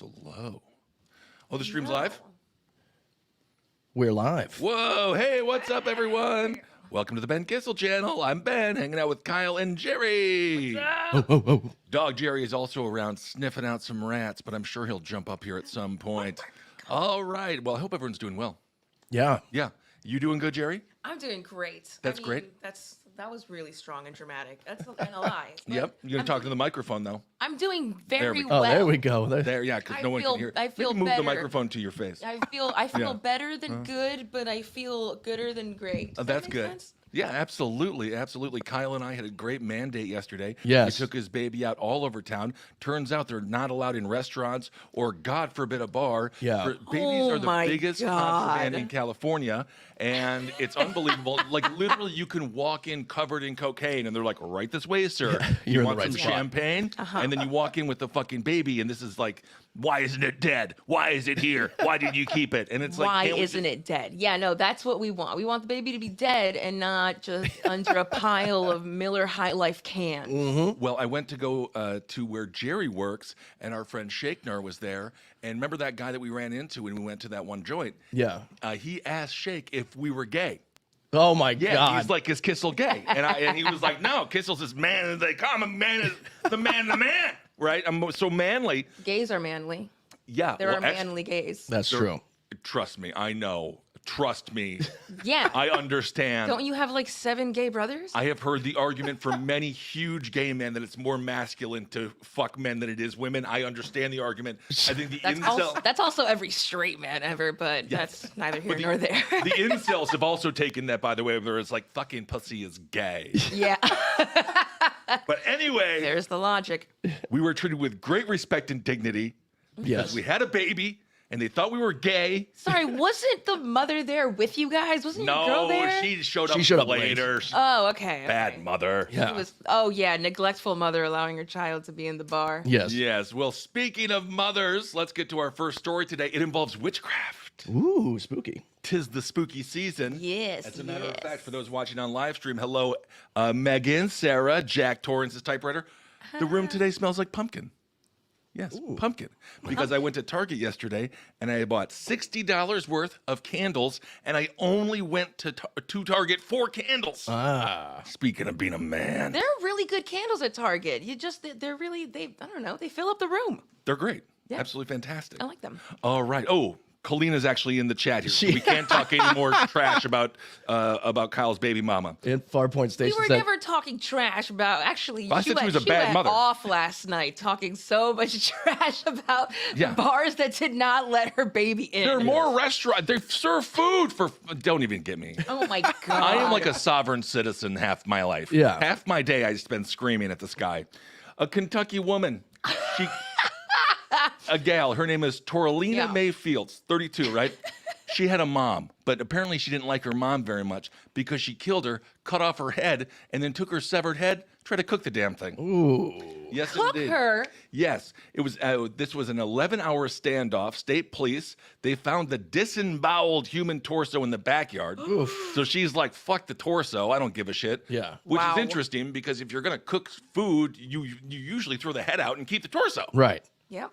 so low. Oh, the stream's live? We're live. Whoa, hey, what's up, everyone? Welcome to the Ben Kissel channel. I'm Ben, hanging out with Kyle and Jerii. Dog Jerii is also around sniffing out some rats, but I'm sure he'll jump up here at some point. All right, well, I hope everyone's doing well. Yeah. Yeah. You doing good, Jerii? I'm doing great. That's great. That was really strong and dramatic. That's not a lie. Yep. You're going to talk to the microphone, though. I'm doing very we well. Oh, there we go. There, yeah, because no one can hear. I You feel can move the better. microphone to your face. I feel Yeah. better than good, but I feel gooder than great. Does That's that make good. sense? Yeah, absolutely, absolutely. Kyle and I had a great mandate yesterday. Yes. He took his baby out all over town. Turns out they're not allowed in restaurants or, God forbid, a bar. Yeah. Babies are the my biggest God. contraband in California, and it's unbelievable. Like, literally, you can walk in covered in cocaine, and they're like, right this way, sir. You're in want the right some spot. champagne? And then you walk in with the fucking baby, and this is like, why isn't it dead? Why is it here? Why did you keep it? And it's like, Why can't we isn't it dead? Yeah, no, that's what we want. We want the baby to be dead and not just under a pile of Miller High Life cans. Well, I went to go to where Jerii works, and our friend Shakenar was there. And remember that guy that we ran into when we went to that one joint? Yeah. He asked Shake if we were gay. Oh my Yeah, God. he's like, is Kissel gay? And he was like, no, Kissel's this man. And they call him man is the man, right? I'm so manly. Gays are manly. Yeah. There well, are manly gays. That's true. Trust me, I know. Trust me. Yeah. I understand. Don't you have like 7 gay brothers? I have heard the argument from many huge gay men that it's more masculine to fuck men than it is women. I understand the argument. I think the That's also every straight man ever, but that's neither here nor there. the incels have also taken that, by the way, where it's like fucking pussy is gay. Yeah. But anyway, There's the logic. we were treated with great respect and dignity. Yes. We had a baby, and they thought we were gay. Sorry, wasn't the mother there with you guys? Wasn't your girl No, there? she showed up late. later. Oh, okay. Bad okay. mother. Yeah. It was, oh, yeah, neglectful mother allowing her child to be in the bar. Yes. Yes. Well, speaking of mothers, let's get to our first story today. It involves witchcraft. Ooh, spooky. 'Tis the spooky season. Yes, As a matter of yes. fact, for those watching on live stream, hello, Megan, Sarah, Jack Torrance's typewriter. The room today smells like pumpkin. Yes, pumpkin. Because I went to Target yesterday and I bought $60 worth of candles, and I only went to Target for candles. Ah. Speaking of being a man, They're really good candles at Target. They're really, I don't know, they fill up the room. they're great. Yeah. Absolutely fantastic. I like them. All right. Oh, Kalina's actually in the chat here. We can't talk any more trash about Kyle's baby mama. In Farpoint We Station were said, never talking trash about, actually, I she said she went, was a bad went mother. off last night talking so much trash about Yeah. the bars that did not let her baby in. There are more restaurants. They serve food for. Don't even get me. Oh my God. I am like a sovereign citizen half my life. Yeah. Half my day I spend screaming at the sky. A Kentucky woman. She a gal, her name is Toralina Yeah. May Fields, 32, right? She had a mom, but apparently she didn't like her mom very much because she killed her, cut off her head, and then took her severed head, tried to cook the damn thing. ooh. Yes, Cook indeed. her. Yes, it was. This was an 11-hour standoff. State police, they found the disemboweled human torso in the backyard. So she's like, "Fuck the torso. I don't give a shit." Yeah. Which Wow. is interesting because if you're gonna cook food, you usually throw the head out and keep the torso. Right. Yep.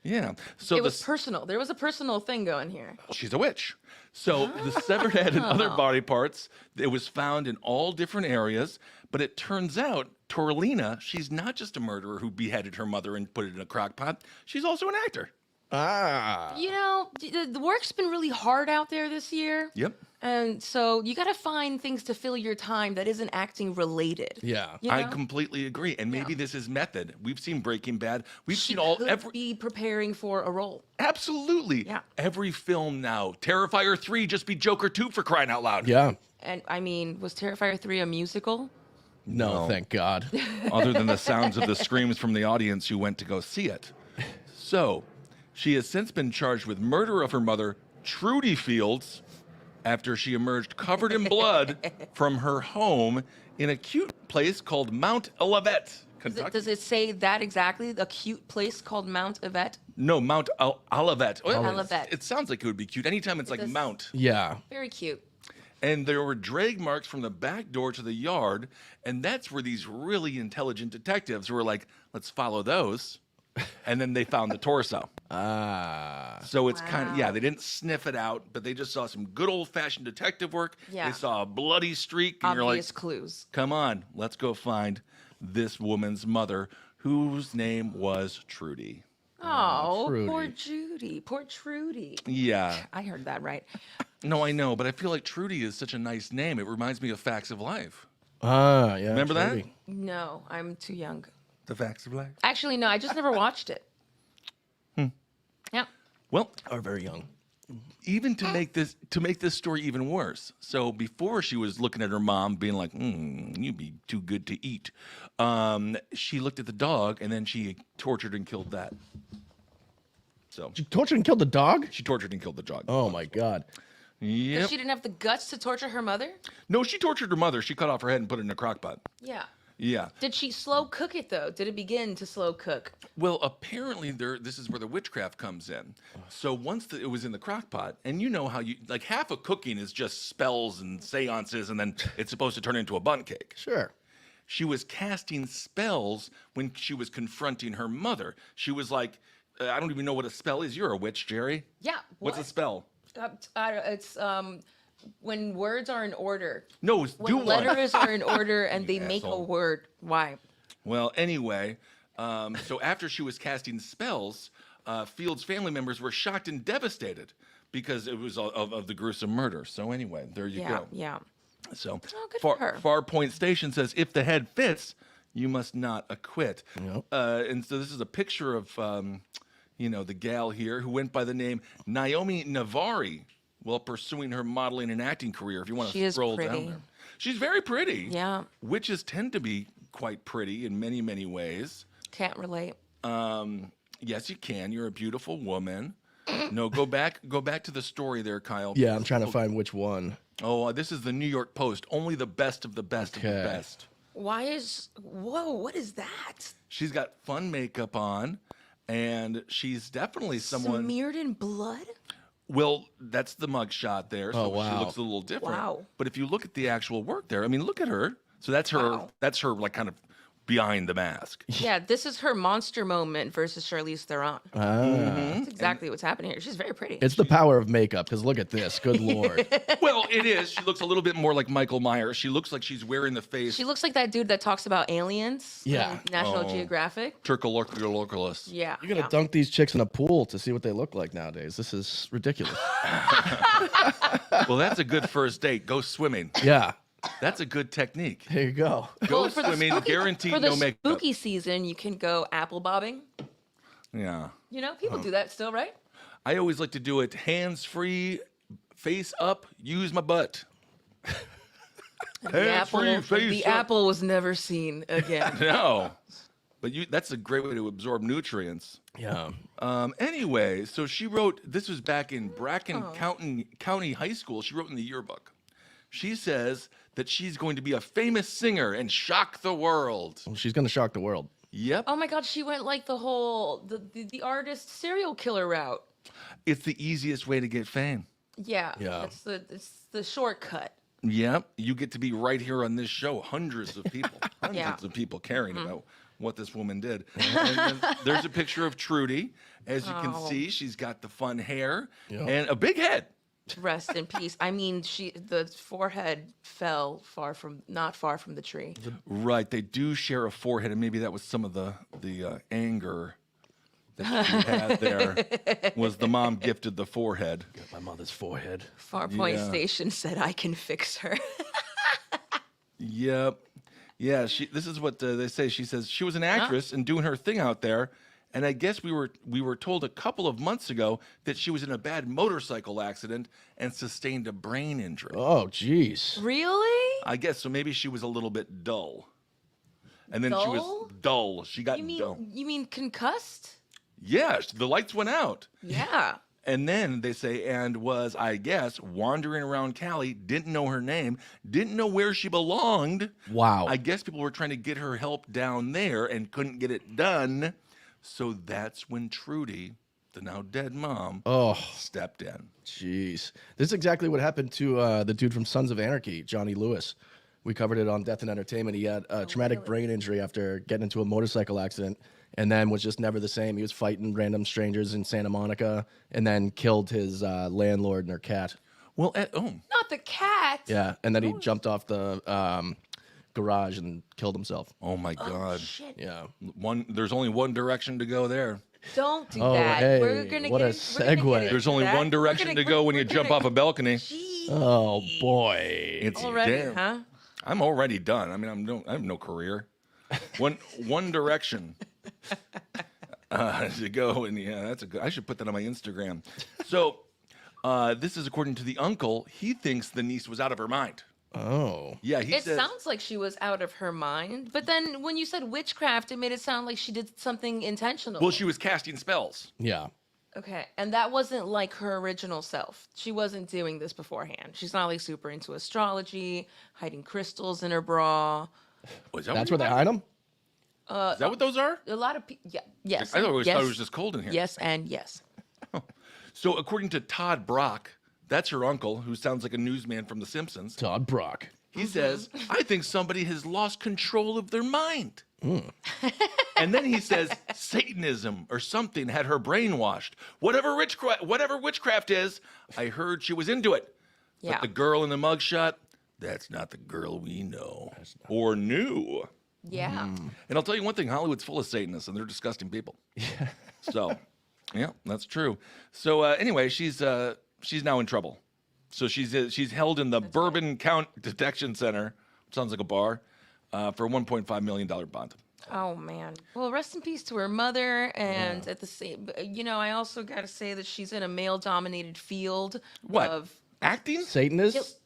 Yeah. So It was personal. There was a personal thing going here. she's a witch. So the severed head and other body parts, it was found in all different areas. But it turns out Toralina, she's not just a murderer who beheaded her mother and put it in a crock pot. She's also an actor. Ah. You know, the work's been really hard out there this year. Yep. And so you got to find things to fill your time that isn't acting related. Yeah. You I know? completely agree. And maybe this is method. We've seen Breaking Bad. We've She seen could be preparing for a role. absolutely Yeah. every film now. Terrifier 3 just be Joker 2 for crying out loud. Yeah. And I mean, was Terrifier 3 a musical? No, thank God. Other than the sounds of the screams from the audience who went to go see it. So, she has since been charged with murder of her mother, Trudy Fields, after she emerged covered in blood from her home in a cute place called Mount Olivet, Kentucky. Does it say that exactly? A cute place called Mount Yvette? No, Mount Olivet. Well, Olivet. It sounds like it would be cute. Anytime it's like does. Mount. Yeah. Very cute. And there were drag marks from the back door to the yard. And that's where these really intelligent detectives were like, let's follow those. and then they found the torso. Ah. So it's kind of, Wow. they didn't sniff it out, but they just saw some good old-fashioned detective work. Yeah. They saw a bloody streak, and you're like, Obvious clues. come on, let's go find this woman's mother, whose name was Trudy. Oh, Trudy. poor Judy. Poor Trudy. Yeah. I heard that right. No, I know, but I feel like Trudy is such a nice name. It reminds me of Facts of Life. Ah, yeah. Remember that? Trudy. No, I'm too young. The Facts of Life. Actually, no, I just never watched it. Yeah. Well, Are very young. even to make this story even worse. So before she was looking at her mom, being like, "You'd be too good to eat," she looked at the dog, and then she tortured and killed that. So She tortured and killed the dog? she tortured and killed the dog. Oh my god. Yep. She didn't have the guts to torture her mother? No, she tortured her mother. She cut off her head and put it in a crock pot. Yeah. Yeah. Did she slow cook it though? Did it begin to slow cook? Well, apparently this is where the witchcraft comes in. So once it was in the crock pot, and you know how like half of cooking is just spells and seances, and then it's supposed to turn into a bundt cake. Sure. She was casting spells when she was confronting her mother. She was like, I don't even know what a spell is. You're a witch, Jerii. Yeah. What's a spell? It's when words are in order. No, do When one. letters are in order and You they make a asshole. word. Why? Well, anyway, so after she was casting spells, Field's family members were shocked and devastated because it was of the gruesome murder. So anyway, there you Yeah. go. Yeah. So good for her. Far Point Station says, if the head fits, you must not acquit. Yep. And so this is a picture of, the gal here who went by the name Naomi Navari while pursuing her modeling and acting career. If you want She to is scroll pretty. down there. She's very pretty. Yeah. Witches tend to be quite pretty in many, many ways. Can't relate. Yes, you can. You're a beautiful woman. No, go back to the story there, Kyle. Yeah, I'm trying to find which one. Oh, this is the New York Post. Only the best of the best of the Okay. best. Whoa, what is that? She's got fun makeup on, and she's definitely someone. Smeared in blood? Well, that's the mug shot there, so Oh, wow. she looks a little different. Wow. But if you look at the actual work there, I mean, look at her. So that's her. Wow. That's her, like, kind of behind the mask. Yeah, this is her monster moment versus Charlize Theron. That's exactly what's happening here. She's very pretty. It's the power of makeup, because look at this. Good lord. Well, it is. She looks a little bit more like Michael Myers. She looks like she's wearing the face. She looks like that dude that talks about aliens. Yeah. on National Oh. Geographic. Turcolorculus. Yeah. You're gonna yeah. dunk these chicks in a pool to see what they look like nowadays. This is ridiculous. Well, that's a good first date. Go swimming. Yeah. That's a good technique. Here you go. Go Well, for the swimming, spooky- guaranteed For the no makeup. spooky season, you can go apple bobbing. Yeah. You know, people do that still, right? I always like to do it hands free, face up, use my butt. The apple, Hands-free, face the up. apple was never seen again. No. But that's a great way to absorb nutrients. Yeah. Anyway, so she wrote, this was back in Bracken Oh. County High School. She wrote in the yearbook. She says that she's going to be a famous singer and shock the world. Well, she's gonna shock the world. Yep. Oh my God, she went like the whole the artist serial killer route. It's the easiest way to get fame. Yeah. It's the shortcut. Yep. You get to be right here on this show. Hundreds of people, hundreds Yeah. of people caring about what this woman did. And then there's a picture of Trudy. As you can Oh. see, she's got the fun hair Yeah. and a big head. Rest in peace. I mean, the forehead fell not far from the tree. Right. They do share a forehead, and maybe that was some of the anger that she had there. Was the mom gifted the forehead? My mother's forehead. Farpoint Yeah. Station said, "I can fix her." Yep. Yeah. This is what they say. She says she was an actress and doing her thing out there. And I guess we were told a couple of months ago that she was in a bad motorcycle accident and sustained a brain injury. Oh, jeez. Really? I guess so. Maybe she was a little bit dull. And then she was Dull? dull. She got dull. You mean concussed? Yeah, the lights went out. Yeah. And then they say, and was, I guess, wandering around Cali, didn't know her name, didn't know where she belonged. Wow. I guess people were trying to get her help down there and couldn't get it done. So that's when Trudy, the now dead mom, Oh, stepped in. jeez. This is exactly what happened to the dude from Sons of Anarchy, Johnny Lewis. We covered it on Death and Entertainment. He had a traumatic brain injury after getting into a motorcycle accident. and then was just never the same. He was fighting random strangers in Santa Monica, and then killed his landlord and her cat. Well, Not the cat. Yeah, and then he jumped off the garage and killed himself. oh my Oh, God. shit. Yeah. There's only one direction to go there. Don't do Oh, that. hey, We're gonna what get a in- we're gonna get segue. into There's only that. one direction to go when you jump off a balcony. Jeez. Oh boy. It's Already, damn. huh? I'm already done. I mean, I have no career. One direction to go, and yeah, that's a good. I should put that on my Instagram. So, this is according to the uncle. He thinks the niece was out of her mind. Oh. Yeah, he It says. sounds like she was out of her mind, but then when you said witchcraft, it made it sound like she did something intentional. Well, she was casting spells. Yeah. Okay, and that wasn't like her original self. She wasn't doing this beforehand. She's not like super into astrology, hiding crystals in her bra. Oh, is that That's what where they hide him? Is that what those are? A lot of people, yeah, yes. I always yes, thought it was just cold in here. yes, and yes. So, according to Todd Brock, that's her uncle, who sounds like a newsman from The Simpsons. Todd Brock. He says, I think somebody has lost control of their mind. And then he says, Satanism or something had her brainwashed. Whatever witchcraft is, I heard she was into it. Yeah. But the girl in the mugshot, that's not the girl we know or knew. Yeah. And I'll tell you one thing, Hollywood's full of Satanists, and they're disgusting people. Yeah. So, yeah, that's true. So anyway, she's now in trouble. So she's held in the Bourbon Count Detection Center, which sounds like a bar, for a $1.5 million bond. Oh man. Well, rest in peace to her mother, and at the same, I also got to say that she's in a male-dominated field What? of Acting? Satanist?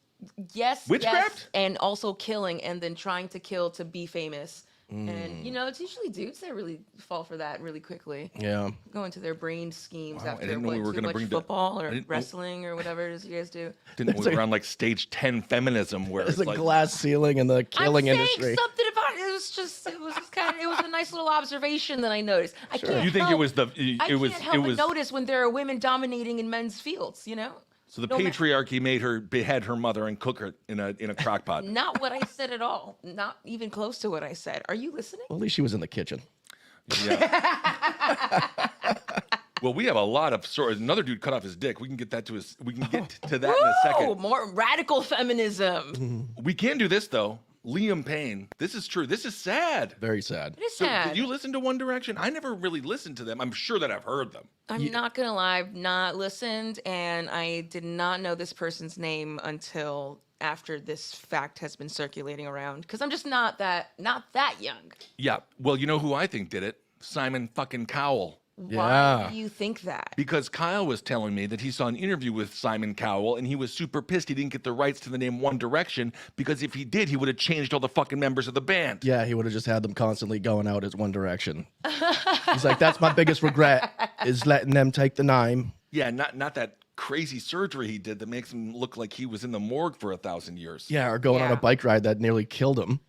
yes, Witchcraft? yes, and also killing, and then trying to kill to be famous. And it's usually dudes that really fall for that really quickly. Yeah. Go into their brain schemes Wow, I after didn't know we were too gonna much bring that- football I or didn't know- wrestling or whatever it is you guys do. Didn't we were on like stage 10 feminism where There's it's a like, glass ceiling in the killing I'm industry. saying something about it. It was just kind of, it was a nice little observation that I noticed. I can't you think help, it was the, I it was, can't it help was, but notice when there are women dominating in men's fields, so the no ma- patriarchy made her behead her mother and cook her in a crock pot. Not what I said at all. Not even close to what I said. Are you listening? Well, at least she was in the kitchen. Yeah. Well, we have a lot of stories. Another dude cut off his dick. We can get that to his. We can get to that in a Whoa, second. more radical feminism. We can do this though. Liam Payne. This is true. This is sad. Very sad. It is So, sad. did you listen to One Direction? I never really listened to them. I'm sure that I've heard them. I'm not gonna lie, I've not listened, and I did not know this person's name until after this fact has been circulating around. Because I'm just not that young. Yeah. Well, you know who I think did it? Simon fucking Cowell. Why Yeah. do you think that? Because Kyle was telling me that he saw an interview with Simon Cowell and he was super pissed he didn't get the rights to the name One Direction because if he did, he would have changed all the fucking members of the band. Yeah, he would have just had them constantly going out as One Direction. He's like, that's my biggest regret is letting them take the name. Yeah, not that crazy surgery he did that makes him look like he was in the morgue for 1,000 years. Yeah, or going on Yeah. a bike ride that nearly killed him.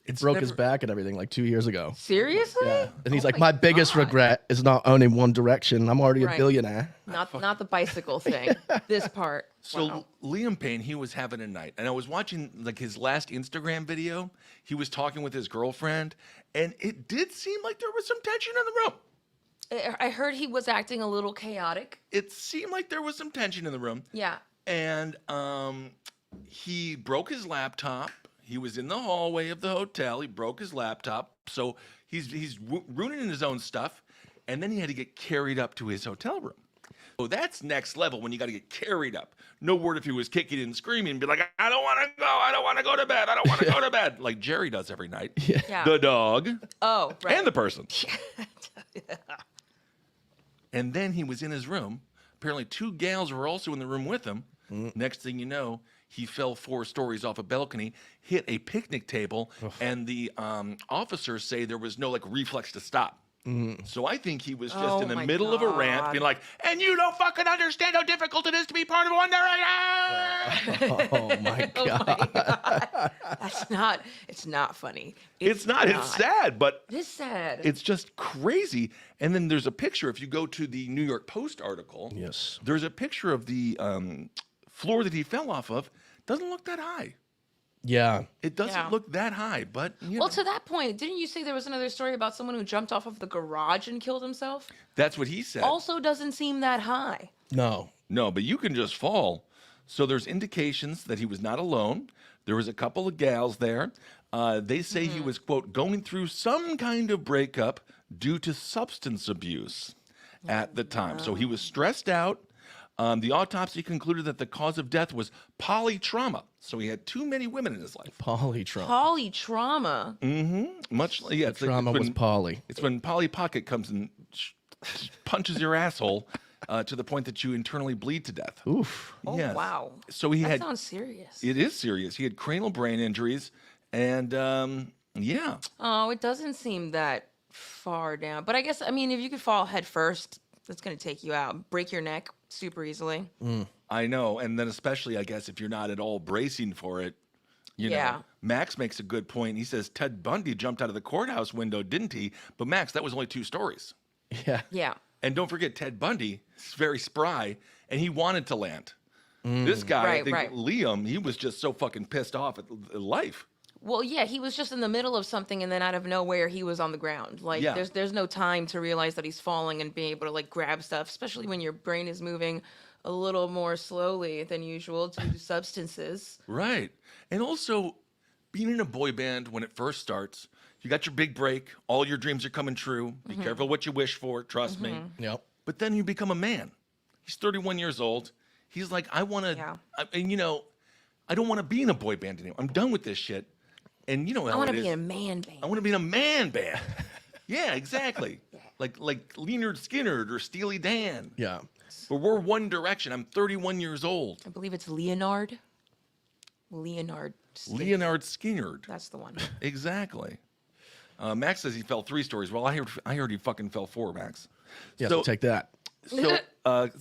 It's Broke his never- back and everything like 2 years ago. Seriously? Yeah. And he's Oh like, my biggest God. regret is not owning One Direction. I'm already a Right. billionaire. Not the bicycle thing. This part. So Wow. Liam Payne, he was having a night, and I was watching like his last Instagram video. He was talking with his girlfriend, and it did seem like there was some tension in the room. I heard he was acting a little chaotic. It seemed like there was some tension in the room, Yeah. and he broke his laptop. He was in the hallway of the hotel. He broke his laptop, so he's ruining his own stuff, and then he had to get carried up to his hotel room. So that's next level when you got to get carried up. No word if he was kicking and screaming and be like, I don't want to go. I don't want to go to bed. I don't want to go to bed. Like Jerii does every night. Yeah. The dog Oh, right. and the person. And then he was in his room. Apparently 2 gals were also in the room with him. Next thing you know, he fell 4 stories off a balcony, hit a picnic table, and the officers say there was no like reflex to stop. So I think he was just Oh in the my middle of a rant, God. being like, "And you don't fucking understand how difficult it is to be part of One Direction." Oh my Oh God. my God. It's not funny. It's not. It's sad, but It is sad. it's just crazy. And then there's a picture. If you go to the New York Post article, Yes. there's a picture of the floor that he fell off of. Doesn't look that high. Yeah. It doesn't Yeah. look that high, but you Well, know, to that point, didn't you say there was another story about someone who jumped off of the garage and killed himself? that's what he said. Also doesn't seem that high. No. No, but you can just fall. So there's indications that he was not alone. There was a couple of gals there. They say he was, quote, going through some kind of breakup due to substance abuse at the time. So he was stressed out. The autopsy concluded that the cause of death was polytrauma. So he had too many women in his life. Polytrauma. Polytrauma. Much, yeah. It's like- Trauma it's was when- poly. It's when Polly Pocket comes and punches your asshole to the point that you internally bleed to death. Oof. Oh, Yes. wow. So he That had. sounds serious. It is serious. He had cranial brain injuries, and yeah, Oh, it doesn't seem that far down. But I guess, I mean, if you could fall head first, that's going to take you out. Break your neck super easily. I know. And then especially, I guess, if you're not at all bracing for it, you Yeah. know. Max makes a good point. He says Ted Bundy jumped out of the courthouse window, didn't he? But Max, that was only 2 stories. Yeah. Yeah. And don't forget, Ted Bundy is very spry, and he wanted to land. This guy, I Right, think right. Liam, he was just so fucking pissed off at life. Well, yeah, he was just in the middle of something, and then out of nowhere, he was on the ground. Like, Yeah. there's no time to realize that he's falling and being able to like grab stuff, especially when your brain is moving a little more slowly than usual due to substances. Right. And also, being in a boy band when it first starts, you got your big break, all your dreams are coming true. Be careful what you wish for, trust me. Yep. But then you become a man. He's 31 years old. He's like, I want to, Yeah. and you know, I don't want to be in a boy band anymore. I'm done with this shit. And you know I how want it to is. be in a man band. I want to be in a man band. Yeah, exactly. Like Leonard Skinner or Steely Dan. Yeah. But we're One Direction. I'm 31 years old. I believe it's Leonard. Leonard. Leonard Skinner. That's the one. Exactly. Max says he fell 3 stories. Well, I heard he fucking fell 4, Max. Yeah. So- So take that. So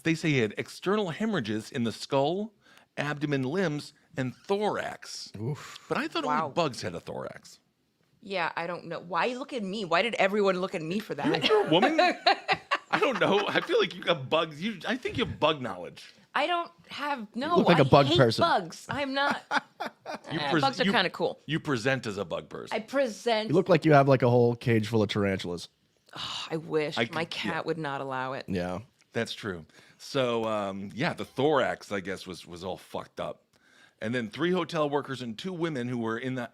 they say he had external hemorrhages in the skull, abdomen, limbs, and thorax. Oof. But I thought Wow. only bugs had a thorax. Yeah, I don't know. Why look at me? Why did everyone look at me for that? You're a woman? I don't know. I feel like you got bugs. I think you have bug knowledge. I don't have no. look like I a bug hate person. Bugs. I'm not. Bugs are you- kind of cool. You present as a bug person. I present. You look like you have like a whole cage full of tarantulas. I wish I my could- cat yeah. would not allow it. Yeah. That's true. So yeah, the thorax, I guess, was all fucked up. And then 3 hotel workers and 2 women who were in the.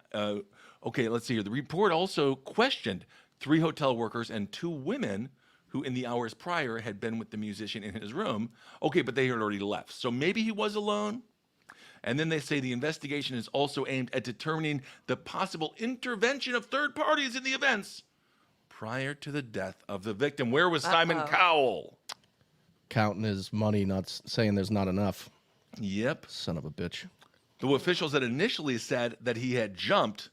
Okay, let's see here. The report also questioned 3 hotel workers and 2 women who, in the hours prior, had been with the musician in his room. Okay, but they had already left. So maybe he was alone. And then they say the investigation is also aimed at determining the possible intervention of third parties in the events prior to the death of the victim. Where was Simon Uh-oh. Cowell? Counting his money, not saying there's not enough. Yep. Son of a bitch. The officials had initially said that he had jumped.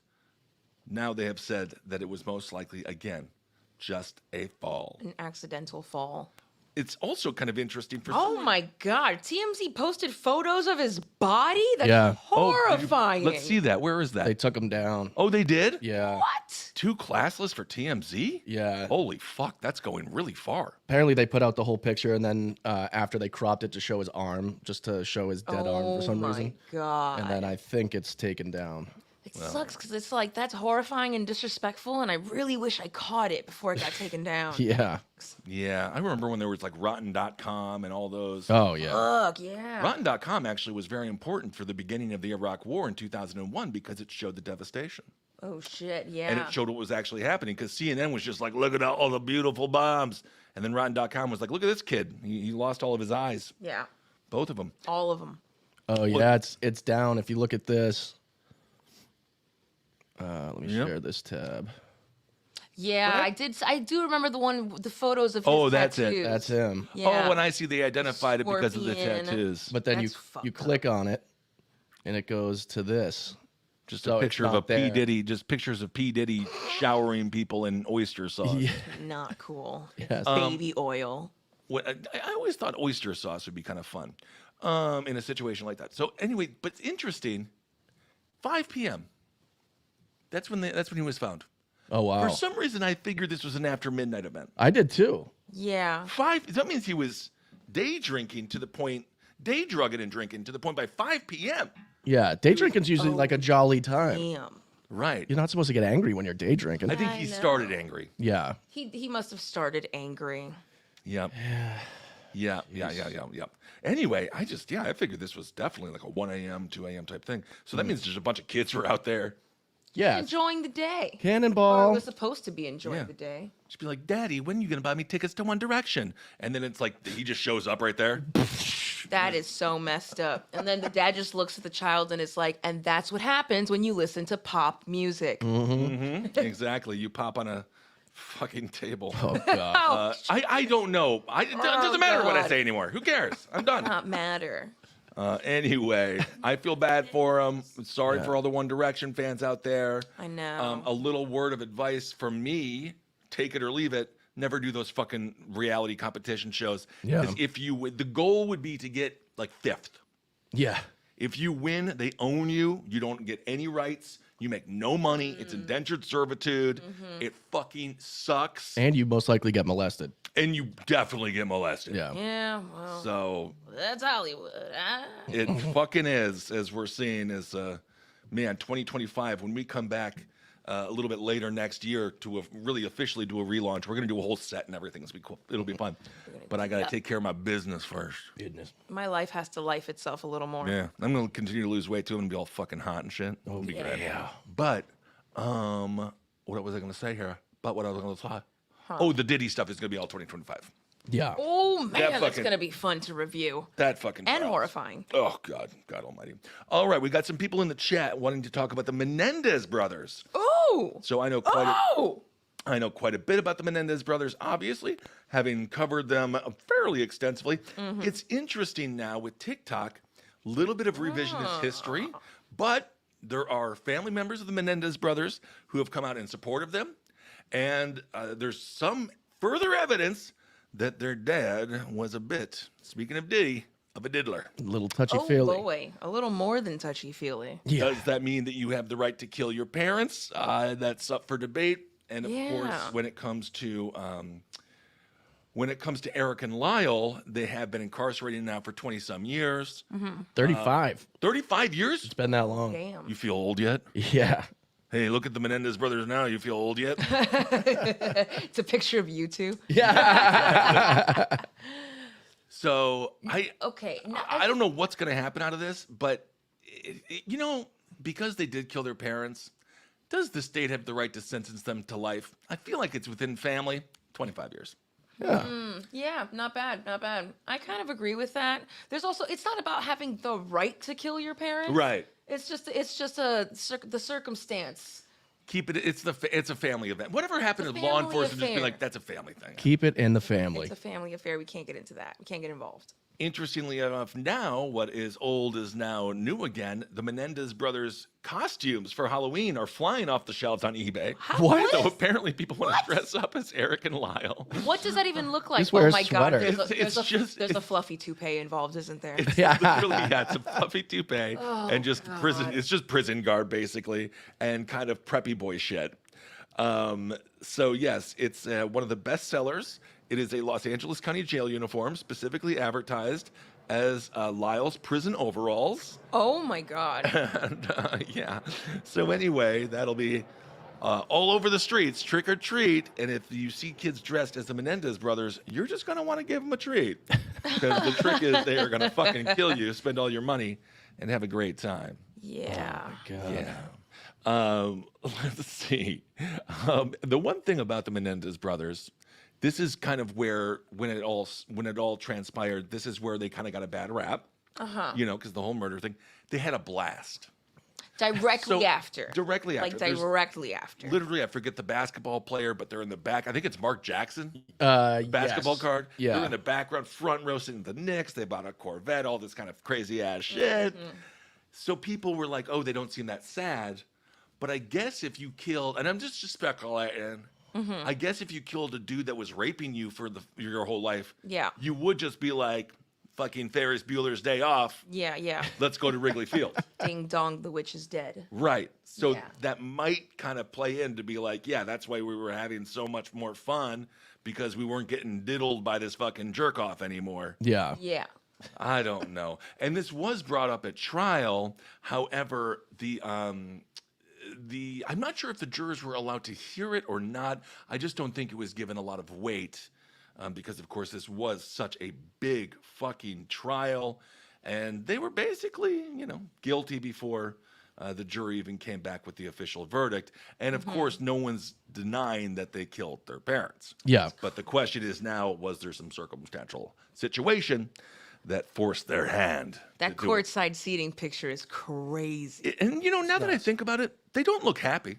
Now they have said that it was most likely, again, just a fall. An accidental fall. It's also kind of interesting for Oh my God! TMZ posted photos of his body. That's Yeah. Oh, did you- horrifying. let's see that. Where is that? They took him down. Oh, they did? Yeah. What? 2 classless for TMZ? Yeah. Holy fuck, that's going really far. Apparently they put out the whole picture, and then after they cropped it to show his arm, just to show his dead arm for some oh reason. my God! And then I think it's taken down. It sucks because it's like that's horrifying and disrespectful, and I really wish I caught it before it got taken down. Yeah. Yeah, I remember when there was like Rotten.com and all those. Oh yeah. Ugh, yeah. Rotten.com actually was very important for the beginning of the Iraq War in 2001 because it showed the devastation. Oh shit, yeah. And it showed what was actually happening because CNN was just like, look at all the beautiful bombs. And then Rotten.com was like, look at this kid. He lost all of his eyes, yeah, both of them. all of them. Oh yeah. It's down. If you look at this. Let me Yep. share this tab. Yeah, What? I do remember the photos of his Oh, that's it. tattoos. That's him. Yeah. Oh, and I see they identified it because of the Scorpion. tattoos. But then That's you fucked click on it, and it goes to this. Just So a it's picture of a not P. there. Diddy, just pictures of P. Diddy showering people in oyster sauce. Yeah. Not cool. Yes. Baby oil. I always thought oyster sauce would be kind of fun in a situation like that. So anyway, but it's interesting. 5 p.m. That's when he was found. Oh wow. For some reason, I figured this was an after midnight event. I did too. Yeah. 5. That means he was day drugging and drinking to the point by 5 p.m. Yeah, day drinking's usually like a jolly time. Damn. Right. You're not supposed to get angry when you're day drinking. I think I he know. started angry. Yeah. He must have started angry. Yep. Yeah. Anyway, I figured this was definitely like a 1 a.m., 2 a.m. type thing. So that means there's a bunch of kids who are out there. Yeah. Enjoying the day. Or Cannonball. was supposed to be enjoying the day. Just be like, Daddy, when are you going to buy me tickets to One Direction? And then it's like, he just shows up right there. That is so messed up. And then the dad just looks at the child and it's like, and that's what happens when you listen to pop music. Exactly. You pop on a fucking table. Oh, God. I don't know. It doesn't matter what I God. say anymore. Who cares? I'm done. Not matter. Anyway, I feel bad for him. Sorry for all the One Direction fans out there. I know. A little word of advice from me: take it or leave it. Never do those fucking reality competition shows. Yeah. 'Cause if you would, the goal would be to get like 5th. Yeah. If you win, they own you. You don't get any rights. You make no money. It's indentured servitude. It fucking sucks. And you most likely get molested. And you definitely get molested. Yeah. Yeah, well, So that's Hollywood. Huh? it fucking is, as we're seeing, is, man, 2025, when we come back a little bit later next year to really officially do a relaunch, we're going to do a whole set and everything. It'll be cool. It'll be fun. But I got to take care of my business first. Goodness. My life has to life itself a little more. Yeah. I'm going to continue to lose weight too and be all fucking hot and shit. It'll be great. Yeah. But, what was I going to say here? But what I was going to say? Oh, the Diddy stuff is going to be all 2025. Yeah. Oh, man, that's fucking- going to be fun to review. That fucking And drops. horrifying. Oh, God almighty. All right, we got some people in the chat wanting to talk about the Menendez brothers. Oh! So I know quite a bit about the Menendez brothers, obviously, having covered them fairly extensively. It's interesting now with TikTok, little bit of revisionist history, but there are family members of the Menendez brothers who have come out in support of them, and there's some further evidence that their dad was a bit, speaking of Diddy, of a diddler. A little touchy Oh, feely. boy. A little more than touchy-feely. Yeah. Does that mean that you have the right to kill your parents? That's up for debate. And of course, Yeah. when it comes to Eric and Lyle, they have been incarcerated now for 20-some years. 35. 35 years? It's been that long. Damn. You feel old yet? Yeah. Hey, look at the Menendez brothers now. You feel old yet? It's a picture of you two. Yeah. So Okay. Now, I don't know what's going to happen out of this, but because they did kill their parents, does the state have the right to sentence them to life? I feel like it's within family. 25 years. Yeah, not bad, not bad. I kind of agree with that. There's also, it's not about having the right to kill your parents. Right. It's just the circumstance. Keep it. It's a family event. Whatever happened It's to a law family enforcement, just be affair. like, that's a family thing. Keep it in the family. It's a family affair. We can't get into that. We can't get involved. Interestingly enough, now what is old is now new again. The Menendez brothers' costumes for Halloween are flying off the shelves on eBay. What? So apparently, people want to dress up as Eric and Lyle. What does that even look like? Just wear Oh a my God! sweater. There's a fluffy toupee involved, isn't there? Literally, it's a fluffy toupee Oh, and just prison. It's just prison garb basically, and kind of preppy boy shit. So yes, it's one of the best sellers. It is a Los Angeles County Jail uniform, specifically advertised as Lyle's prison overalls. Oh my God! And yeah. So anyway, that'll be all over the streets, trick or treat. And if you see kids dressed as the Menendez brothers, you're just gonna want to give them a treat, because the trick is they are gonna fucking kill you, spend all your money, and have a great time. Yeah. Yeah. Let's see. The one thing about the Menendez brothers, this is kind of where when it all transpired, this is where they kind of got a bad rap. Because the whole murder thing, they had a blast. Directly So, after. directly after. Like There's- directly after. Literally, I forget the basketball player, but they're in the back. I think it's Mark Jackson, basketball yes. card. Yeah. They're in the background, front row, sitting the Knicks. They bought a Corvette, all this kind of crazy ass shit. So people were like, "Oh, they don't seem that sad." But I guess if you killed, and I'm just speculating, I guess if you killed a dude that was raping you for your whole life, Yeah. you would just be like, "Fucking Ferris Bueller's Day Off. Yeah. Let's go to Wrigley Field." Ding dong, the witch is dead. Right. So Yeah. that might kind of play in to be like, yeah, that's why we were having so much more fun, because we weren't getting diddled by this fucking jerk off anymore. Yeah. Yeah. I don't know. And this was brought up at trial. However, I'm not sure if the jurors were allowed to hear it or not. I just don't think it was given a lot of weight because, of course, this was such a big fucking trial. And they were basically, guilty before the jury even came back with the official verdict. And, of course, no one's denying that they killed their parents. Yeah. But the question is now, was there some circumstantial situation that forced their hand? That to do it? courtside seating picture is crazy. And, now that I think about it, they don't look happy.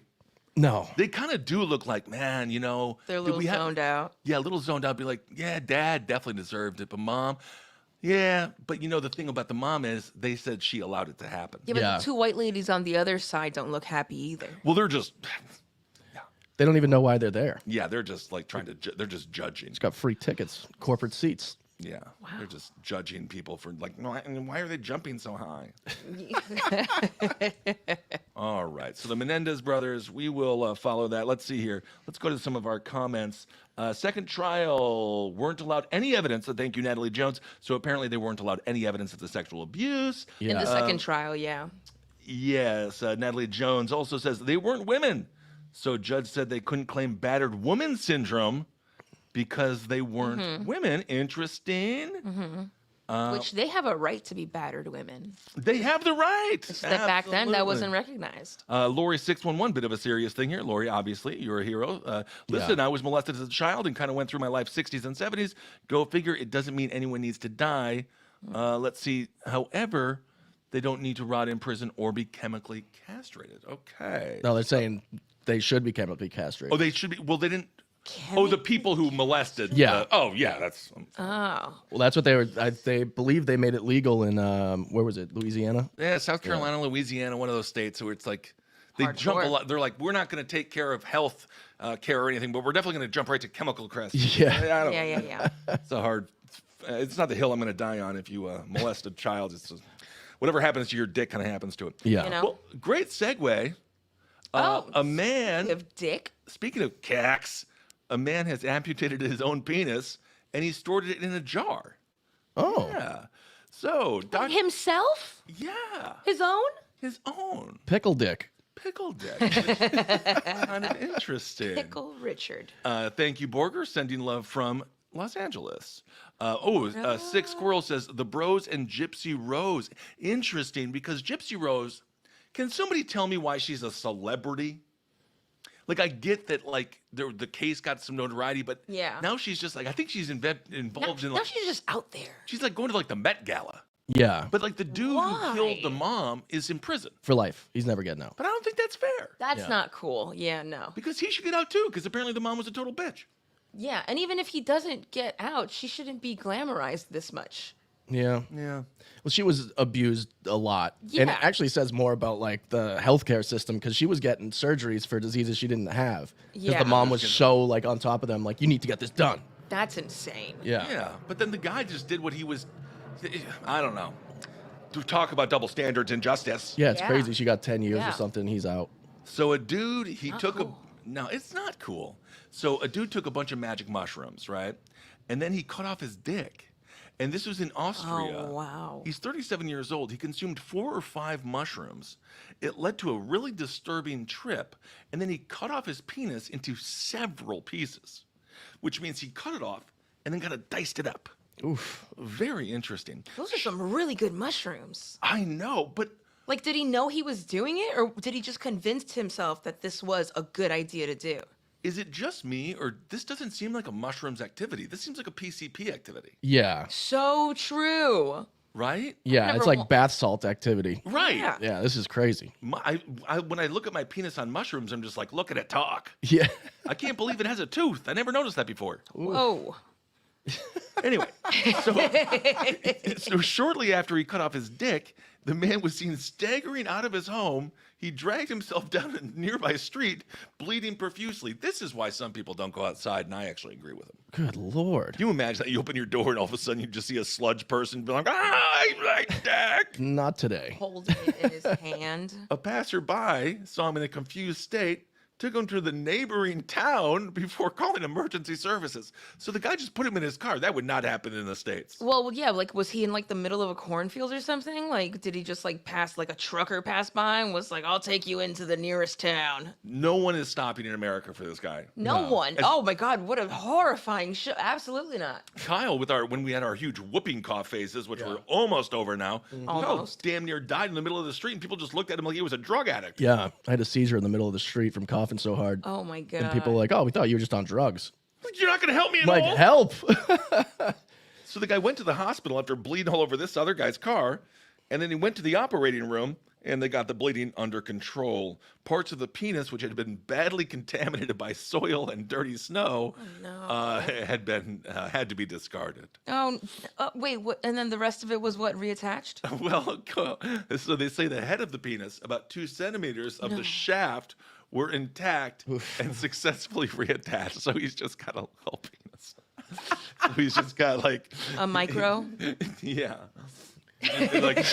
No. They kind of do look like, man, They're a did little we have- zoned out. Yeah, a little zoned out. Be like, yeah, dad definitely deserved it, but mom, yeah. But the thing about the mom is they said she allowed it to happen. Yeah, but Yeah. the two white ladies on the other side don't look happy either. Well, they're just, They don't even know why they're there. yeah, they're just like they're just judging. It's got free tickets, corporate seats. Yeah, they're just judging people for like, no, why are they jumping so high? All right, so the Menendez brothers, we will follow that. Let's see here. Let's go to some of our comments. Second trial, weren't allowed any evidence. So thank you, Natalie Jones. So apparently they weren't allowed any evidence of the sexual abuse. In Yeah. the second trial, yeah. Yes, Natalie Jones also says they weren't women. So judge said they couldn't claim battered woman syndrome because they weren't women. Interesting. Which they have a right to be battered women. They have the right. It's that back then that Absolutely. wasn't recognized. Lori 611, bit of a serious thing here. Lori, obviously, you're a hero. Listen, I was molested as a child and kind of went through my life 60s and 70s. Go figure. It doesn't mean anyone needs to die. Let's see. However, they don't need to rot in prison or be chemically castrated. Okay. No, they're saying they should be chemically castrated. Oh, they should be. Well, they didn't. Oh, the people who molested. Yeah. Yeah, that's. Oh. Well, that's what they were. They believe they made it legal in where was it? Louisiana. Yeah, South Carolina, Louisiana, one of those states where it's like they jump a Hardcore. lot. They're like, we're not going to take care of health care or anything, but we're definitely going to jump right to chemical castration. Yeah. I don't, Yeah. It's a hard. It's not the hill I'm going to die on if you molest a child. It's just, whatever happens to your dick kind of happens to it. Yeah. You know? Well, great segue. A man. Of dick. Speaking of cacks, a man has amputated his own penis and he stored it in a jar. Oh. Yeah. So, Himself? yeah, His own? his own Pickle dick. pickle dick. Kind of interesting. Pickle Richard. Thank you, Borger, sending love from Los Angeles. Six Squirrel says the Bros and Gypsy Rose. Interesting, because Gypsy Rose, can somebody tell me why she's a celebrity? Like, I get that, like, the case got some notoriety, but Yeah. now she's just like, I think she's involved in Now like, she's just out there. she's like going to like the Met Gala. Yeah. But like the dude who killed the Why? mom is in prison. For life. He's never getting out. But I don't think that's fair. That's Yeah. not cool. Yeah, no. Because he should get out too, because apparently the mom was a total bitch. Yeah, and even if he doesn't get out, she shouldn't be glamorized this much. Yeah. Yeah. Well, she was abused a lot. And it Yeah. actually says more about like the healthcare system because she was getting surgeries for diseases she didn't have. Because Yeah. the mom was so like on top of them, like, you need to get this done. That's insane. Yeah. Yeah. But then the guy just did what he was, I don't know. To talk about double standards and justice. Yeah, it's Yeah. crazy. She got 10 years Yeah. or something. He's out. So a dude, he Not took cool. no, it's not cool. So a dude took a bunch of magic mushrooms, right? And then he cut off his dick. And this was in Austria. Oh, wow. He's 37 years old. He consumed 4 or 5 mushrooms. It led to a really disturbing trip. And then he cut off his penis into several pieces, which means he cut it off and then kind of diced it up. Oof. Very interesting. Those are some really good mushrooms. I know, but Like, did he know he was doing it, or did he just convince himself that this was a good idea to do? is it just me, or this doesn't seem like a mushrooms activity? This seems like a PCP activity, Yeah. So true. right? Yeah. never It's like wa- bath salt activity. Right. Yeah. Yeah. This is crazy. When I look at my penis on mushrooms, I'm just like, look at it talk. Yeah. I can't believe it has a tooth. I never noticed that before. Whoa. Anyway, so shortly after he cut off his dick, the man was seen staggering out of his home. He dragged himself down a nearby street, bleeding profusely. This is why some people don't go outside, and I actually agree with him. Good Lord. Can you imagine that you open your door and all of a sudden you just see a sludge person be like, I like dick. Not today. Holding it in his hand. A passerby saw him in a confused state, took him to the neighboring town before calling emergency services. So the guy just put him in his car. That would not happen in the States. Well, yeah, like, was he in, like, the middle of a cornfield or something? Like, did he just, like, pass, like, a trucker passed by and was like, I'll take you into the nearest town? No one is stopping in America for this guy. No one. Oh, my God, what a horrifying show. Absolutely not. Kyle, when we had our huge whooping cough phases, which were almost over now, Almost. Kyle damn near died in the middle of the street, and people just looked at him like he was a drug addict. Yeah, I had a seizure in the middle of the street from coughing so hard. Oh, my God. And people were like, oh, we thought you were just on drugs. You're not going to help me at Like, all? help. So the guy went to the hospital after bleeding all over this other guy's car, and then he went to the operating room, and they got the bleeding under control. Parts of the penis, which had been badly contaminated by soil and dirty snow, had to be discarded. Oh, wait, what? And then the rest of it was what, reattached? Well, so they say the head of the penis, about 2 centimeters of the shaft, were intact and successfully reattached. So he's just got a little penis. So he's just got like A micro? yeah. And like,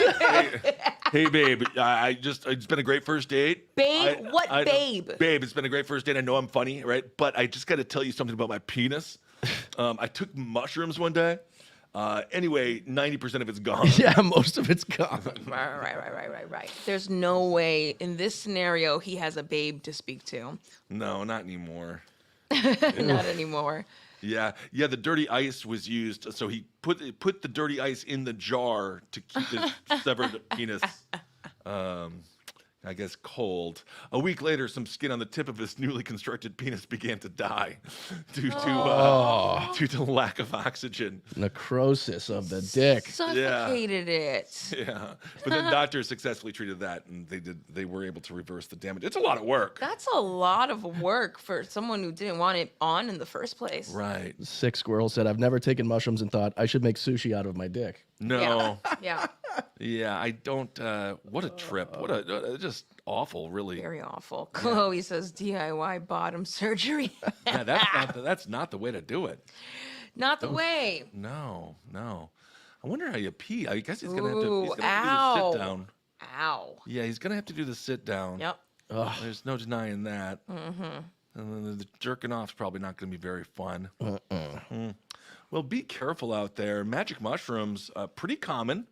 hey, babe, it's been a great first date. Babe? What babe? Babe, it's been a great first date. I know I'm funny, right? But I just got to tell you something about my penis. I took mushrooms one day. Anyway, 90% of it's gone. Yeah, most of it's gone. Right. There's no way in this scenario he has a babe to speak to. No, not anymore. Not anymore. Yeah. The dirty ice was used. So he put the dirty ice in the jar to keep his severed penis, I guess, cold. A week later, some skin on the tip of his newly constructed penis began to die due to lack of oxygen. Necrosis of the dick. Suffocated it. Yeah, but then doctors successfully treated that, and they were able to reverse the damage. It's a lot of work. That's a lot of work for someone who didn't want it on in the first place. Right. Sick Squirrel said, I've never taken mushrooms and thought I should make sushi out of my dick. No. Yeah. Yeah, I don't. What a trip. What a just awful, really. Very awful. Chloe says DIY bottom surgery. Yeah, that's not the way to do it. Not the way. No. I wonder how you pee. I guess he's gonna have Ooh, to do the sit down. Ow. Yeah, he's gonna have to do the sit down. Yep. There's no denying that. Mm-hmm. And then the jerking off's probably not gonna be very fun. Well, be careful out there. Magic mushrooms, pretty common.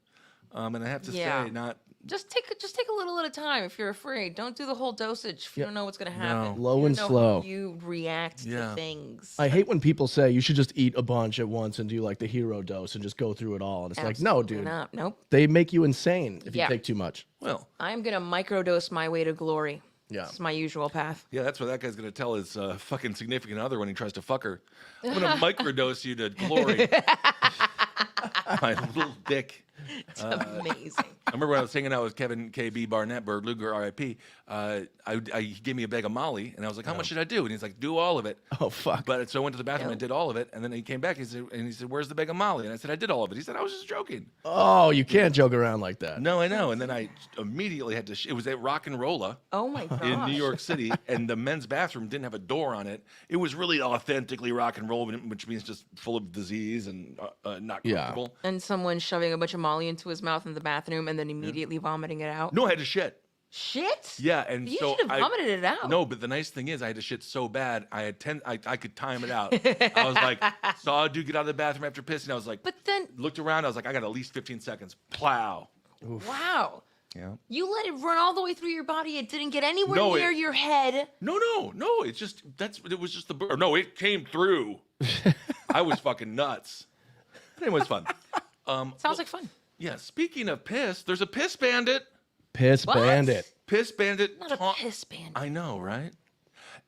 And I have to say, not. Just take a little at a time if you're afraid. Don't do the whole dosage if you don't know what's going to happen. Low You and don't know slow. how you react to things. I hate when people say you should just eat a bunch at once and do like the hero dose and just go through it all. And it's like, no, dude. Not. Nope. They make you insane if you Yeah. take too much. Well, I'm going to microdose my way to glory. Yeah. It's my usual path. yeah, that's what that guy's gonna tell his fucking significant other when he tries to fuck her. I'm gonna microdose you to glory. My little dick. It's amazing. I remember when I was hanging out with Kevin KB Barnett, Bird Luger, R.I.P. He gave me a bag of Molly, and I was like, "How much should I do?" And he's like, "Do all of it." Oh, fuck. But so I went to the bathroom and did all of it, and then he came back. He said, "Where's the bag of Molly?" And I said, "I did all of it." He said, "I was just joking." Oh, you can't joke around like that. No, I know. And then I immediately had to. It was at Rock and Rolla Oh my god. in New York City, and the men's bathroom didn't have a door on it. It was really authentically rock and roll, which means just full of disease and not comfortable. And someone shoving a bunch of Molly into his mouth in the bathroom and then immediately vomiting it out. No, I had to shit. Shit? Yeah, and You so should have vomited it out. No, but the nice thing is, I had to shit so bad. I had 10. I could time it out. I was like, saw a dude get out of the bathroom after pissing. I was like, But then, looked around. I was like, I got at least 15 seconds. Plow. wow. Yeah. You let it run all the way through your body. It didn't get anywhere No, near your head. No. It's just it was just the bird. No, it came through. I was fucking nuts. It was fun. Sounds like fun. Yeah. Speaking of piss, there's a Piss Bandit. Piss What? Bandit. Piss Bandit. Not a piss bandit. I know, right?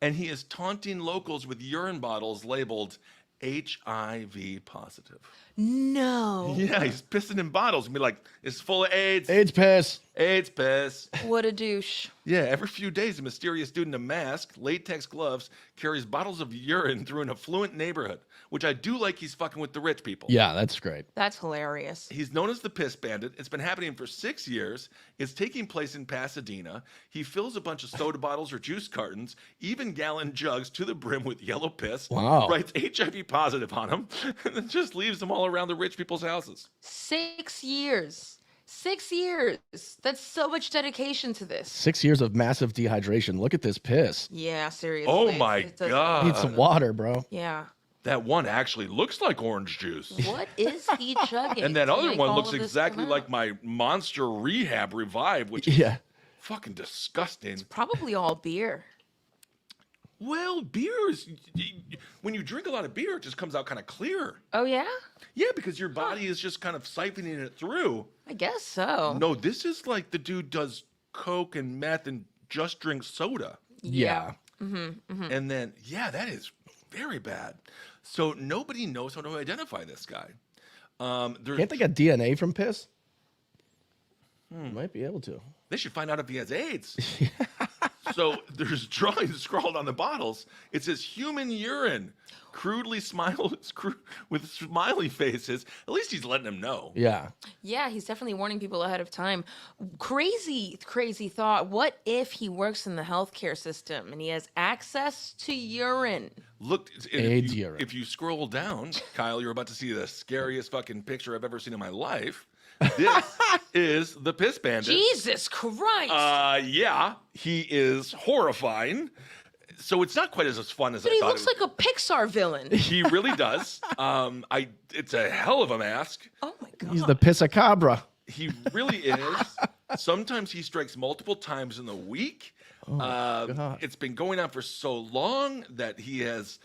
And he is taunting locals with urine bottles labeled HIV positive. No. Yeah, he's pissing in bottles and be like, it's full of AIDS. AIDS piss. AIDS piss. What a douche. Yeah, every few days, a mysterious dude in a mask, latex gloves, carries bottles of urine through an affluent neighborhood, which I do like he's fucking with the rich people. Yeah, that's great. That's hilarious. He's known as the Piss Bandit. It's been happening for 6 years. It's taking place in Pasadena. He fills a bunch of soda bottles or juice cartons, even gallon jugs to the brim with yellow piss. Wow. Writes HIV positive on them, and then just leaves them all around the rich people's houses. 6 years. 6 years. That's so much dedication to this. 6 years of massive dehydration. Look at this piss. Yeah, seriously. Oh my It does- God. Need some water, bro. Yeah. That one actually looks like orange juice. What is he chugging? And that to other make one all looks of this exactly come like out? my Monster Rehab Revive, which is Yeah. fucking disgusting. Probably all beer. Well, beer is, when you drink a lot of beer, it just comes out kind of clear. Oh yeah? Yeah, because your body is just kind of siphoning it through. I guess so. No, this is like the dude does coke and meth and just drinks soda. Yeah. And then, yeah, that is very bad. So nobody knows how to identify this guy. Can't they get DNA from piss? Might be able to. They should find out if he has AIDS. So there's drawings scrawled on the bottles. It says human urine, crudely with smiley faces. At least he's letting them know. Yeah. Yeah, he's definitely warning people ahead of time. Crazy, crazy thought. What if he works in the healthcare system and he has access to urine? Look, AIDS urine. if you scroll down, Kyle, you're about to see the scariest fucking picture I've ever seen in my life. This is the Piss Bandit. Jesus Christ! Yeah, he is horrifying. So it's not quite as fun as But I he thought. looks like a Pixar villain. He really does. It's a hell of a mask. Oh my god. He's the pissacabra. He really is. Sometimes he strikes multiple times in the week. God. It's been going on for so long that he has.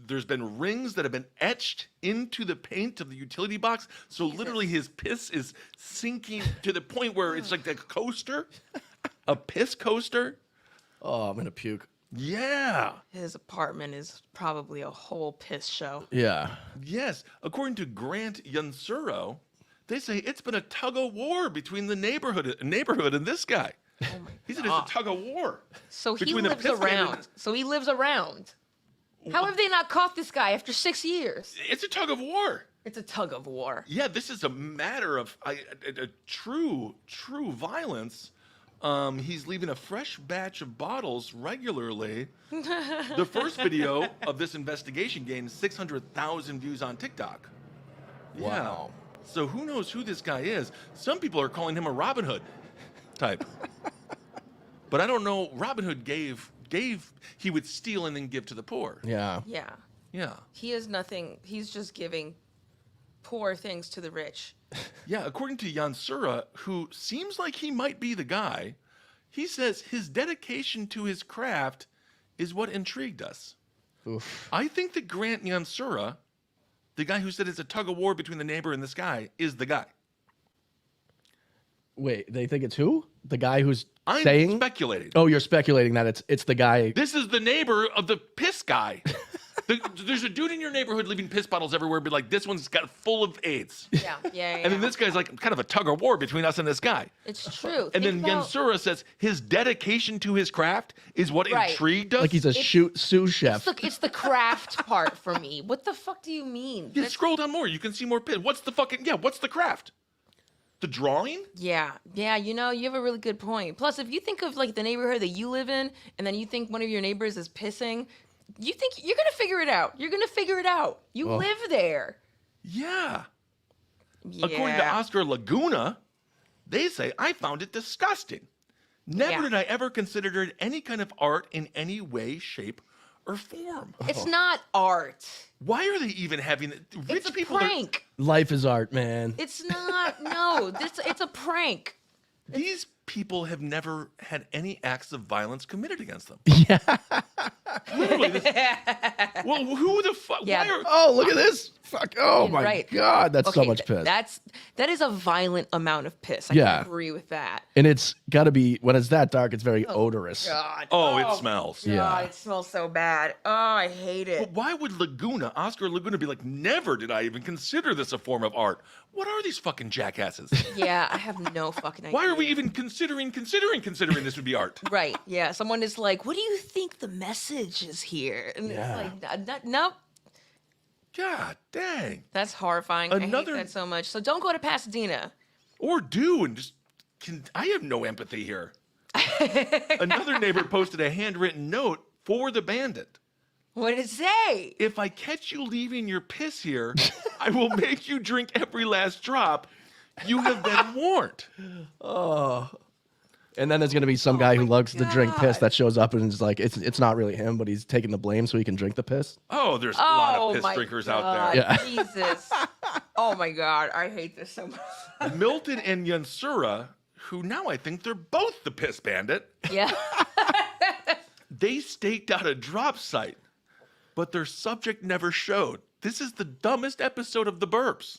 There's been rings that have been etched into the paint of the utility box. So literally his piss is sinking to the point where it's like a coaster, a piss coaster. Oh, I'm gonna puke. Yeah. His apartment is probably a whole piss show. Yeah. Yes. According to Grant Yansuro, they say it's been a tug of war between the neighborhood and this guy. Oh my He said it's a tug of war. So he between the lives Piss Bandit around. So he lives around. How have they not caught this guy after 6 years? It's a tug of war. It's a tug of war. Yeah, this is a matter of a true violence. He's leaving a fresh batch of bottles regularly. The first video of this investigation gained 600,000 views on TikTok. Yeah. Wow. So who knows who this guy is? Some people are calling him a Robin Hood type. But I don't know. Robin Hood gave. He would steal and then give to the poor. Yeah. Yeah. Yeah. He is nothing. He's just giving poor things to the rich. Yeah, according to Yansura, who seems like he might be the guy, he says his dedication to his craft is what intrigued us. Oof. I think that Grant Yansura, the guy who said it's a tug of war between the neighbor and this guy, is the guy. Wait, they think it's who? The guy who's I'm saying? speculating. Oh, you're speculating that it's the guy. This is the neighbor of the piss guy. There's a dude in your neighborhood leaving piss bottles everywhere, but like this one's got full of AIDS. Yeah. Yeah. And then this guy's like kind of a tug of war between us and this guy. It's true. And Think then about- Yansura says his dedication to his craft is what Right. intrigued us. Like he's a sous chef. It's the craft part for me. What the fuck do you mean? You That's- scroll down more, you can see more piss. What's the craft? The drawing? Yeah, you know, you have a really good point. Plus, if you think of like the neighborhood that you live in, and then you think one of your neighbors is pissing, you think you're gonna figure it out. You're gonna figure it out. You Well- live there. Yeah. Yeah. According to Oscar Laguna, they say, I found it disgusting. Never Yeah. did I ever consider it any kind of art in any way, shape, or form. It's not art. Why are they even having it? Rich It's a people are- prank. Life is art, man. It's not. No, it's a prank. these people have never had any acts of violence committed against them. Yeah. Literally. Well, who the fuck? Yeah. Why are, Oh, look at this. Fuck. Oh my Right. God, that's so Okay, much piss. that is a violent amount of piss. I Yeah. can agree with that. And it's got to be when it's that dark. It's very odorous. God. Oh, it smells. God, Yeah. it smells so bad. Oh, I hate it. But why would Oscar Laguna, be like, never did I even consider this a form of art? What are these fucking jackasses? Yeah, I have no fucking idea. Why are we even considering this would be art? Right. Yeah. Someone is like, "What do you think the message is here?" And Yeah. it's like, nope. God dang. That's horrifying. I Another- hate that so much. So don't go to Pasadena. Or do and just I have no empathy here. Another neighbor posted a handwritten note for the bandit. What did it say? If I catch you leaving your piss here, I will make you drink every last drop. You have been warned. And then there's gonna be some guy who my loves to drink piss God. that shows up and is like, it's not really him, but he's taking the blame so he can drink the piss. Oh, there's a lot Oh of piss my drinkers God, out there. Yeah. Jesus. Oh my God, I hate this so much. Milton and Yansura, who now I think they're both the Piss Bandit, Yeah. they staked out a drop site, but their subject never showed. This is the dumbest episode of The Burbs.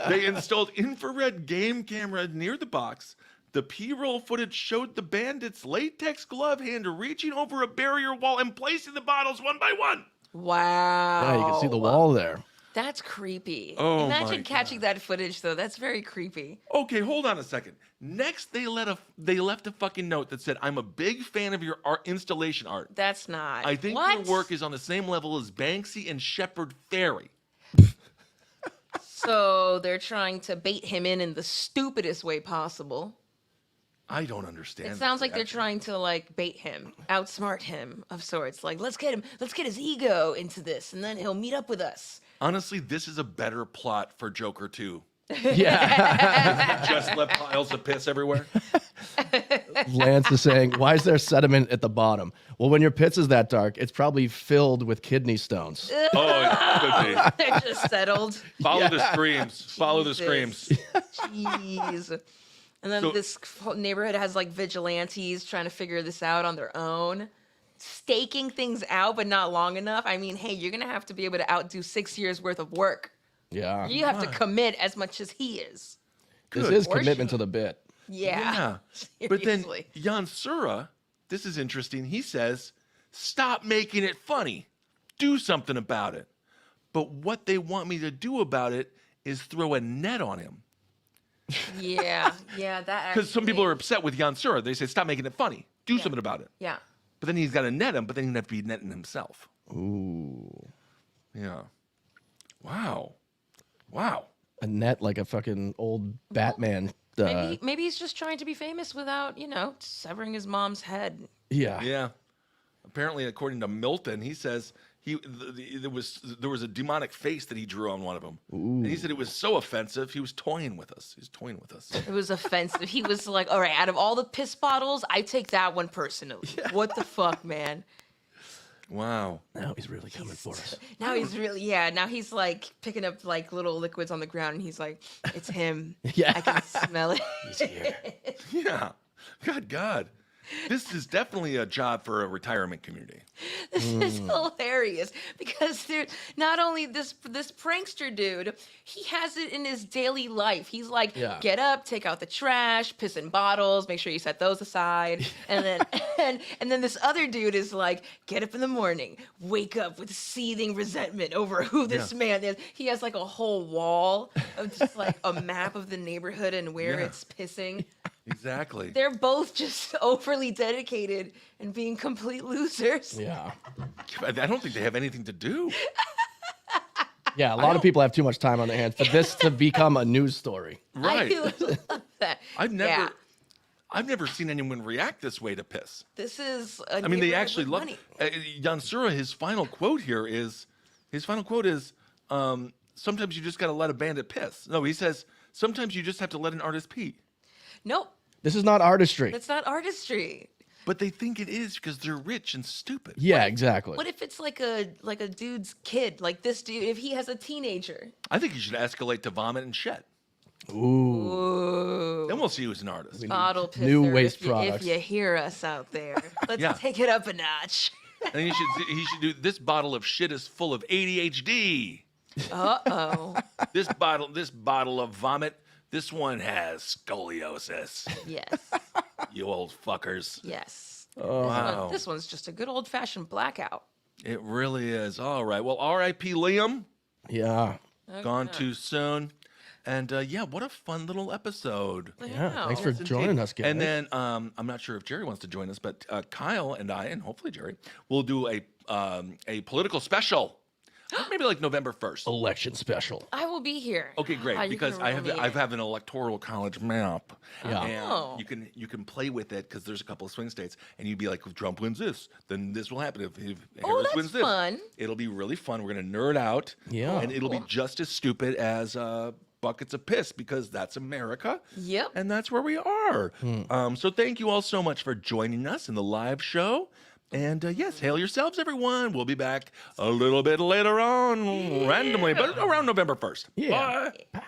They installed infrared game camera near the box. The P-roll footage showed the bandits' latex glove hand reaching over a barrier wall and placing the bottles one by one. Wow. Yeah, you can see the wall there. That's creepy. Oh my Imagine catching that footage though. That's very creepy. Okay, hold on a second. Next, they left a fucking note that said, "I'm a big fan of your art installation art. That's not. I think what? your work is on the same level as Banksy and Shepard Fairey." So they're trying to bait him in the stupidest way possible. I don't understand. It sounds like they're reaction. trying to like bait him, outsmart him of sorts. Like let's get his ego into this, and then he'll meet up with us. Honestly, this is a better plot for Joker 2. Yeah. Just left piles of piss everywhere. Lance is saying, why is there sediment at the bottom? Well, when your piss is that dark, it's probably filled with kidney stones. Oh, it could be. They're just settled. Follow the screams. Follow the Jesus. screams. Jeez. And then So- this whole neighborhood has like vigilantes trying to figure this out on their own, staking things out, but not long enough. I mean, hey, you're going to have to be able to outdo 6 years worth of work. Yeah. You have to commit as much as he is. This Good. is Or commitment should. to the bit. Yeah. But then Seriously. Yansura, this is interesting. He says, "Stop making it funny. Do something about it." But what they want me to do about it is throw a net on him. Yeah. Yeah. That Because some people actually- are upset with Yansura. They say, "Stop making it funny. Do something about it." Yeah. But then he's got to net him, but then he'd have to be netting himself. Ooh. Yeah. Wow. Wow. A net like a fucking old Batman. Maybe he's just trying to be famous without, severing his mom's head. Yeah. Yeah. Apparently, according to Milton, he says there was a demonic face that he drew on one of them, and he said it was so offensive. He was toying with us. He was toying with us. It was offensive. He was like, all right, out of all the piss bottles, I take that one personally. What the fuck, man? Wow. Now he's really coming for us. Now he's like picking up like little liquids on the ground and he's like, it's him. Yeah. I can smell it. He's here. Yeah. God. This is definitely a job for a retirement community. This is hilarious because there not only this prankster dude, he has it in his daily life. He's like, Yeah. get up, take out the trash, piss in bottles, make sure you set those aside, and then and then this other dude is like, get up in the morning, wake up with seething resentment over who this man is. He has like a whole wall of just like a map of the neighborhood and where Yeah. it's pissing. Exactly. They're both just overly dedicated and being complete losers. Yeah. I don't think they have anything to do. Yeah, a lot of people have too much time on their hands for this to become a news story. Right. I love that. I've never Yeah. I've never seen anyone react this way to piss. This is. I mean, they actually love Yansura. His final quote is, sometimes you just got to let a bandit piss. No, he says, sometimes you just have to let an artist pee. Nope, This is not artistry. that's not artistry. But they think it is because they're rich and stupid. Yeah, exactly. What if it's like a dude's kid, like this dude? If he has a teenager, I think you should escalate to vomit and shit. Ooh. ooh, Then we'll see who's an artist. bottle pisser. new waste if you, products. If you hear us out there, let's Yeah. take it up a notch. And he should do, this bottle of shit is full of ADHD. Uh-oh. This bottle of vomit, this one has scoliosis. Yes. You old fuckers. Yes. Wow. This one's just a good old-fashioned blackout. It really is. All right. Well, R.I.P. Liam. Yeah. Gone too soon. And yeah, what a fun little episode. Yeah. Thanks for joining us, guys. And then I'm not sure if Jerii wants to join us, but Kyle and I, and hopefully Jerii, will do a political special, maybe like November 1st. election special. I will be here. Okay, great. You Because can I roll have me I in. have an electoral college map. Yeah. And Oh. you can play with it because there's a couple of swing states, and you'd be like, if Trump wins this, then this will happen. If Harris that's wins this, fun. it'll be really fun. We're gonna nerd out. Yeah. And it'll be just as stupid as buckets of piss because that's America. Yep. And that's where we are. So thank you all so much for joining us in the live show. And yes, hail yourselves, everyone. We'll be back a little bit later on, randomly, but around November 1st. Yeah. Bye.